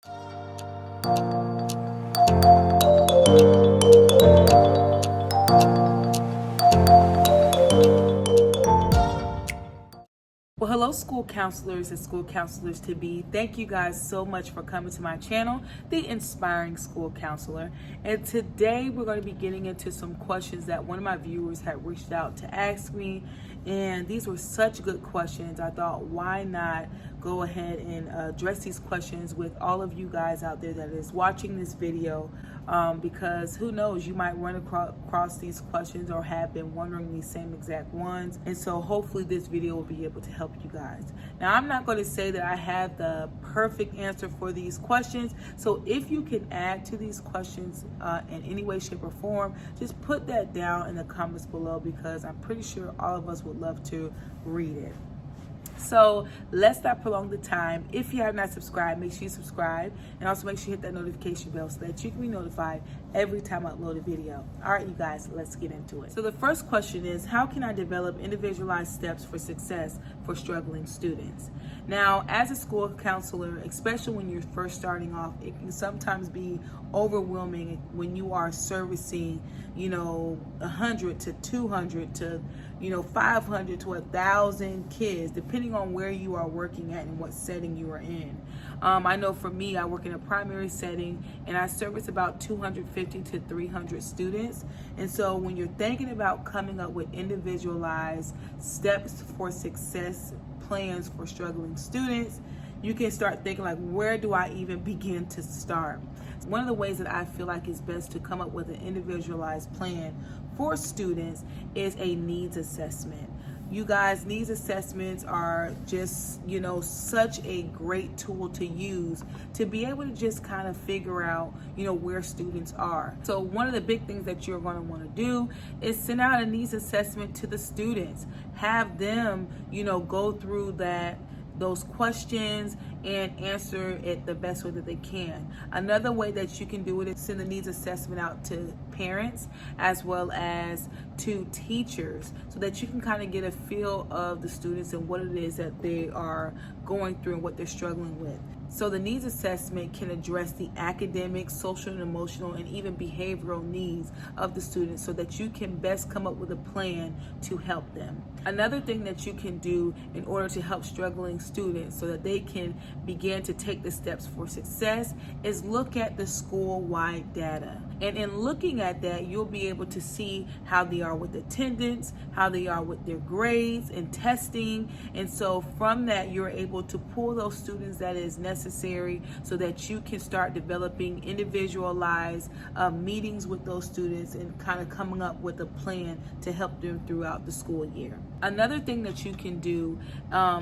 Well, hello, school counselors and school counselors to be. Thank you guys so much for coming to my channel, The Inspiring School Counselor. And today we're going to be getting into some questions that one of my viewers had reached out to ask me. And these were such good questions. I thought, why not go ahead and address these questions with all of you guys out there that is watching this video, because who knows, you might run across these questions or have been wondering these same exact ones. And so hopefully this video will be able to help you guys. Now, I'm not going to say that I have the perfect answer for these questions. So if you can add to these questions in any way, shape, or form, just put that down in the comments below, because I'm pretty sure all of us would love to read it. So let's not prolong the time. If you have not subscribed, make sure you subscribe, and also make sure you hit that notification bell so that you can be notified every time I upload a video. All right, you guys, let's get into it. So the first question is, how can I develop individualized steps for success for struggling students? Now, as a school counselor, especially when you're first starting off, it can sometimes be overwhelming when you are servicing, 100 to 200 to 500 to 1,000 kids, depending on where you are working at and what setting you are in. I know for me, I work in a primary setting and I service about 250 to 300 students. And so when you're thinking about coming up with individualized steps for success plans for struggling students, you can start thinking, like, where do I even begin to start? One of the ways that I feel like it's best to come up with an individualized plan for students is a needs assessment. You guys, needs assessments are just, such a great tool to use to be able to just kind of figure out, where students are. So one of the big things that you're going to want to do is send out a needs assessment to the students. Have them, go through those questions and answer it the best way that they can. Another way that you can do it is send the needs assessment out to parents as well as to teachers, so that you can kind of get a feel of the students and what it is that they are going through and what they're struggling with. So the needs assessment can address the academic, social, and emotional, and even behavioral needs of the students, so that you can best come up with a plan to help them. Another thing that you can do in order to help struggling students so that they can begin to take the steps for success is look at the school-wide data. And in looking at that, you'll be able to see how they are with attendance, how they are with their grades and testing. And so from that, you're able to pull those students that is necessary so that you can start developing individualized meetings with those students and kind of coming up with a plan to help them throughout the school year. Another thing that you can do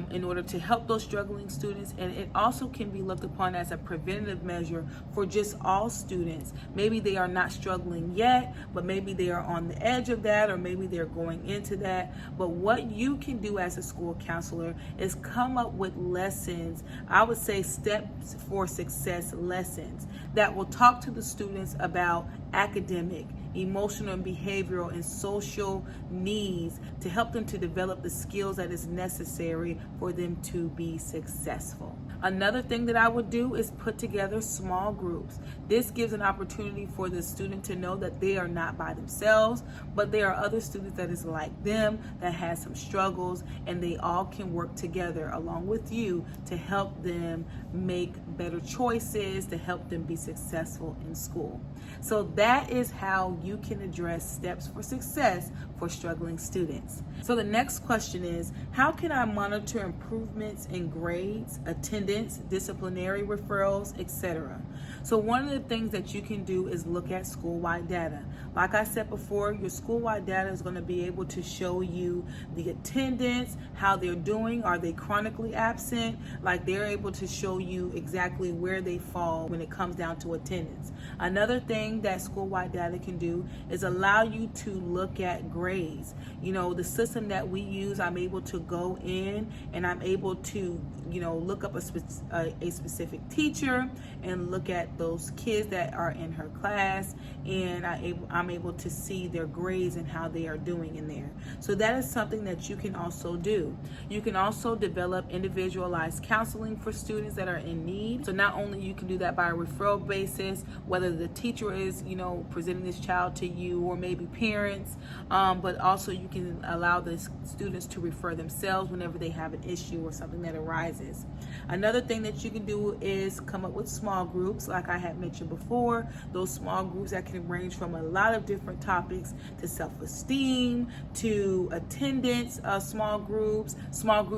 in order to help those struggling students, and it also can be looked upon as a preventative measure for just all students. Maybe they are not struggling yet, but maybe they are on the edge of that, or maybe they're going into that. But what you can do as a school counselor is come up with lessons, I would say steps for success lessons, that will talk to the students about academic, emotional, and behavioral and social needs to help them to develop the skills that is necessary for them to be successful. Another thing that I would do is put together small groups. This gives an opportunity for the student to know that they are not by themselves, but there are other students that is like them, that has some struggles, and they all can work together along with you to help them make better choices, to help them be successful in school. So that is how you can address steps for success for struggling students. So the next question is, how can I monitor improvements in grades, attendance, disciplinary referrals, etc.? So one of the things that you can do is look at school-wide data. Like I said before, your school-wide data is going to be able to show you the attendance, how they're doing, are they chronically absent? Like, they're able to show you exactly where they fall when it comes down to attendance. Another thing that school-wide data can do is allow you to look at grades grades. The system that we use, I'm able to go in and I'm able to look up a specific teacher and look at those kids that are in her class, and I'm able to see their grades and how they are doing in there. So that is something that you can also do. You can also develop individualized counseling for students that are in need. So not only you can do that by a referral basis, whether the teacher is presenting this child to you or maybe parents, but also you can allow the students to refer themselves whenever they have an issue or something that arises. Another thing that you can do is come up with small groups, like I had mentioned before. Those small groups that can range from a lot of different topics to self-esteem, to attendance, small groups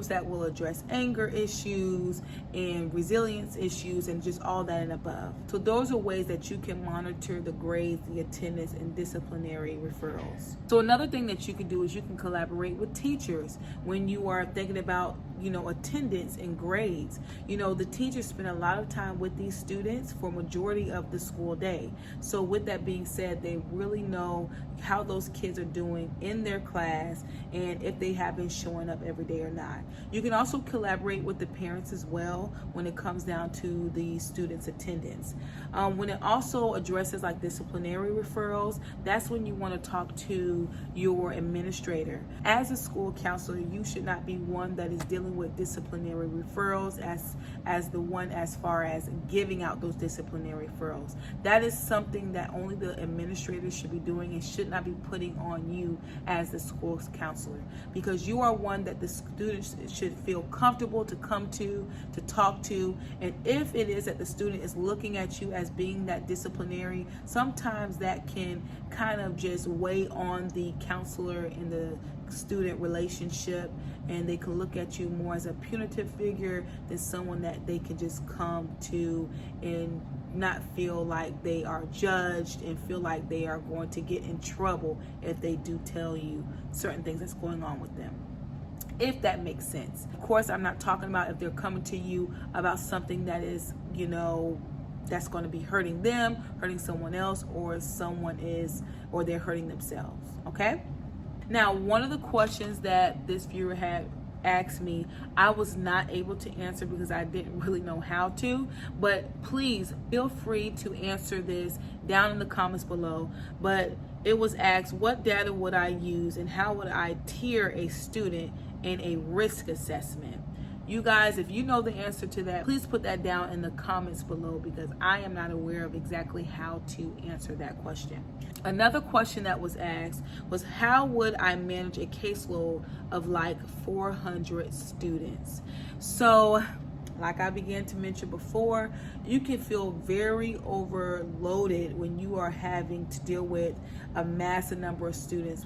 that will address anger issues and resilience issues and just all that and above. So those are ways that you can monitor the grades, the attendance, and disciplinary referrals. So another thing that you can do is you can collaborate with teachers when you are thinking about attendance and grades. The teachers spend a lot of time with these students for majority of the school day. So with that being said, they really know how those kids are doing in their class and if they have been showing up every day or not. You can also collaborate with the parents as well when it comes down to the students' attendance. When it also addresses like disciplinary referrals, that's when you want to talk to your administrator. As a school counselor, you should not be one that is dealing with disciplinary referrals as the one as far as giving out those disciplinary referrals. That is something that only the administrator should be doing and should not be putting on you as the school counselor, because you are one that the students should feel comfortable to come to talk to. And if it is that the student is looking at you as being that disciplinary, sometimes that can kind of just weigh on the counselor and the student relationship, and they can look at you more as a punitive figure than someone that they can just come to and not feel like they are judged and feel like they are going to get in trouble if they do tell you certain things that's going on with them, if that makes sense. Of course, I'm not talking about if they're coming to you about something that is that's going to be hurting them, hurting someone else, or they're hurting themselves. Okay. Now, one of the questions that this viewer had asked me, I was not able to answer because I didn't really know how to, but please feel free to answer this down in the comments below. But it was asked, what data would I use and how would I tier a student in a risk assessment? You guys, if you know the answer to that, please put that down in the comments below, because I am not aware of exactly how to answer that question. Another question that was asked was, how would I manage a caseload of like 400 students? So, like I began to mention before, you can feel very overloaded when you are having to deal with a massive number of students.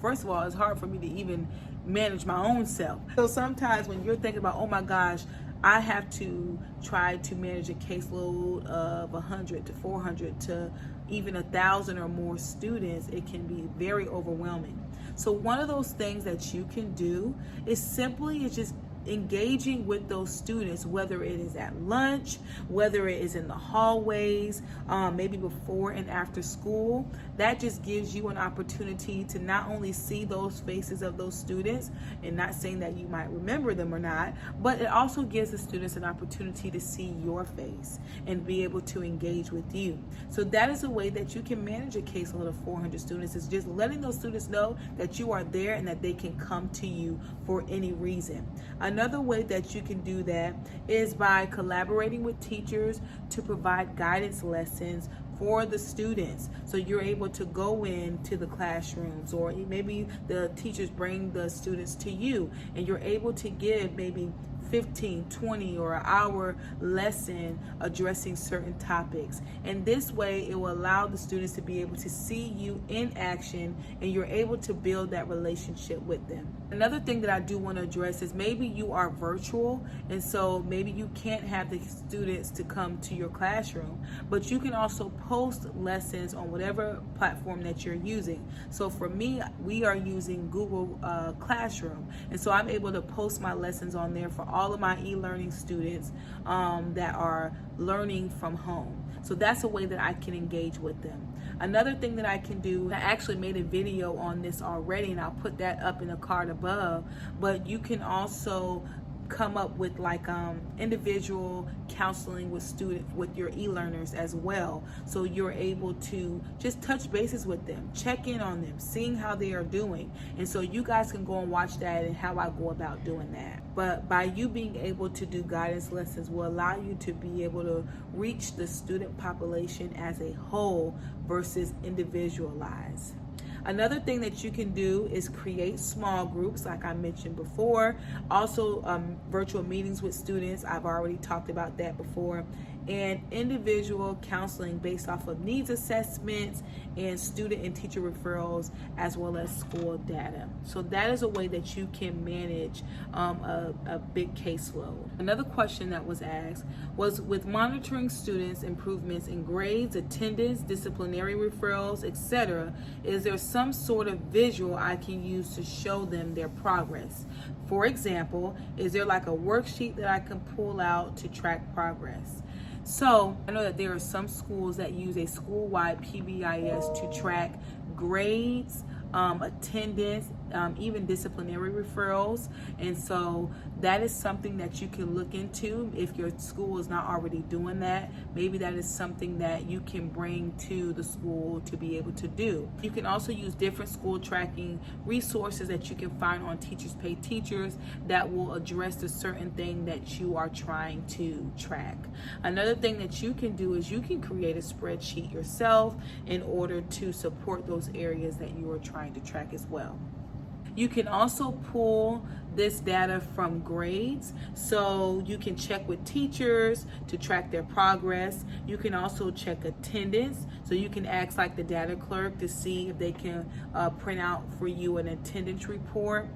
First of all, it's hard for me to even manage my own self. So sometimes when you're thinking about, oh my gosh, I have to try to manage a caseload of 100 to 400 to even 1,000 or more students, it can be very overwhelming. So one of those things that you can do is just engaging with those students, whether it is at lunch, whether it is in the hallways, maybe before and after school. That just gives you an opportunity to not only see those faces of those students, and not saying that you might remember them or not, but it also gives the students an opportunity to see your face and be able to engage with you. So that is a way that you can manage a caseload of 400 students, is just letting those students know that you are there and that they can come to you for any reason. Another way that you can do that is by collaborating with teachers to provide guidance lessons for the students. So you're able to go into the classrooms, or maybe the teachers bring the students to you and you're able to give maybe 15, 20 or an hour lesson addressing certain topics. And this way it will allow the students to be able to see you in action, and you're able to build that relationship with them. Another thing that I do want to address is maybe you are virtual, and so maybe you can't have the students to come to your classroom, but you can also post lessons on whatever platform that you're using. So for me, we are using Google Classroom, and so I'm able to post my lessons on there for all of my e-learning students that are learning from home. So that's a way that I can engage with them. Another thing that I can do, I actually made a video on this already, and I'll put that up in the card above, but you can also come up with like individual counseling with your e-learners as well, so you're able to just touch bases with them, check in on them, seeing how they are doing, and so you guys can go and watch that and how I go about doing that. But by you being able to do guidance lessons will allow you to be able to reach the student population as a whole versus individualized. Another thing that you can do is create small groups, like I mentioned before. Also, virtual meetings with students. I've already talked about that before. And individual counseling based off of needs assessments and student and teacher referrals, as well as school data. So that is a way that you can manage a big caseload. Another question that was asked was, with monitoring students' improvements in grades, attendance, disciplinary referrals, etc., is there some sort of visual I can use to show them their progress? For example, is there like a worksheet that I can pull out to track progress? So I know that there are some schools that use a school-wide PBIS to track grades, attendance, even disciplinary referrals. And so that is something that you can look into if your school is not already doing that. Maybe that is something that you can bring to the school to be able to do. You can also use different school tracking resources that you can find on Teachers Pay Teachers that will address the certain thing that you are trying to track. Another thing that you can do is you can create a spreadsheet yourself in order to support those areas that you are trying to track as well. You can also pull this data from grades, so you can check with teachers to track their progress. You can also check attendance, so you can ask like the data clerk to see if they can print out for you an attendance report,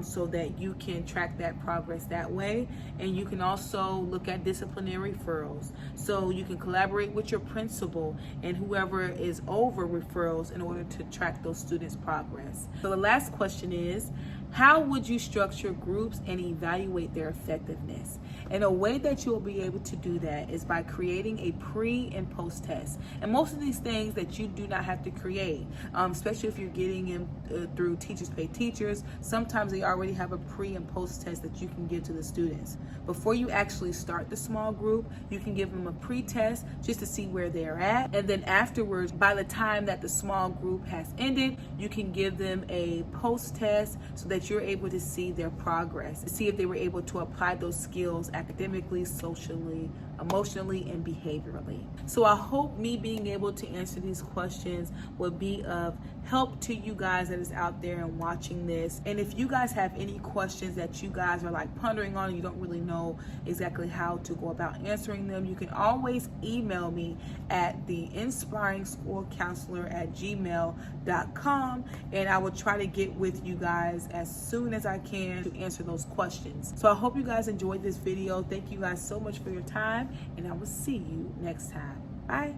so that you can track that progress that way. And you can also look at disciplinary referrals, so you can collaborate with your principal and whoever is over referrals in order to track those students' progress. So the last question is, how would you structure groups and evaluate their effectiveness? And a way that you'll be able to do that is by creating a pre and post test. And most of these things that you do not have to create, especially if you're getting in through Teachers Pay Teachers, sometimes they already have a pre and post test that you can give to the students. Before you actually start the small group, you can give them a pre-test just to see where they're at. And then afterwards, by the time that the small group has ended, you can give them a post test so that you're able to see their progress, to see if they were able to apply those skills academically, socially, emotionally, and behaviorally. So I hope me being able to answer these questions will be of help to you guys that is out there and watching this. And if you guys have any questions that you guys are like pondering on and you don't really know exactly how to go about answering them, you can always email me at theinspiringschoolcounselor@gmail.com, and I will try to get with you guys as soon as I can to answer those questions. So I hope you guys enjoyed this video. Thank you guys so much for your time, and I will see you next time. Bye.